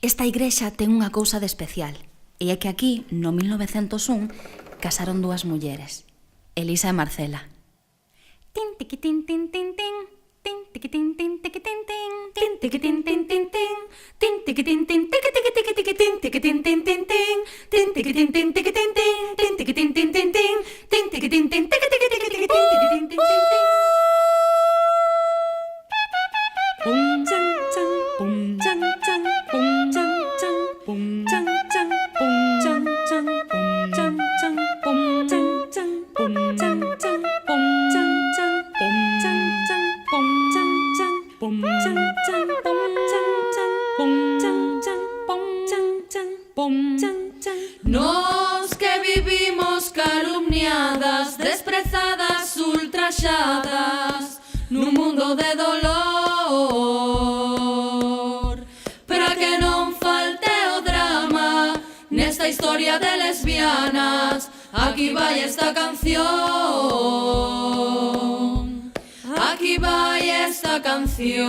Esta igrexa ten unha cousa de especial, e é que aquí, no 1901, casaron dúas mulleres, Elisa e Marcela. Tin tiquitín tin tin tin, tin tiquitín tin tiquitín tin, tin tiquitín tin tin tin, tin tiquitín tin tiqui tiqui tiqui tiqui tin tiquitín tin tin tin, tin tiquitín tin tiquitín tin, tin tiquitín tin tin tin, tin tiquitín tin tiqui tiqui tiqui tiqui tin tiquitín tin tin tin. Bum chan chan, bum chan chan, bum chan chan, bum chan chan, bum chan chan, bum chan chan, bum chan chan, bum chan chan, bum chan chan, bum chan chan, bum chan chan, bum chan chan, bum chan chan, bum chan chan, bum chan chan, bum chan chan. Nos que vivimos calumniadas, desprezadas, ultraxadas, nun mundo de dolor, para que non falte o drama nesta historia de lesbianas. Aquí vai esta canción, aquí vai esta canción.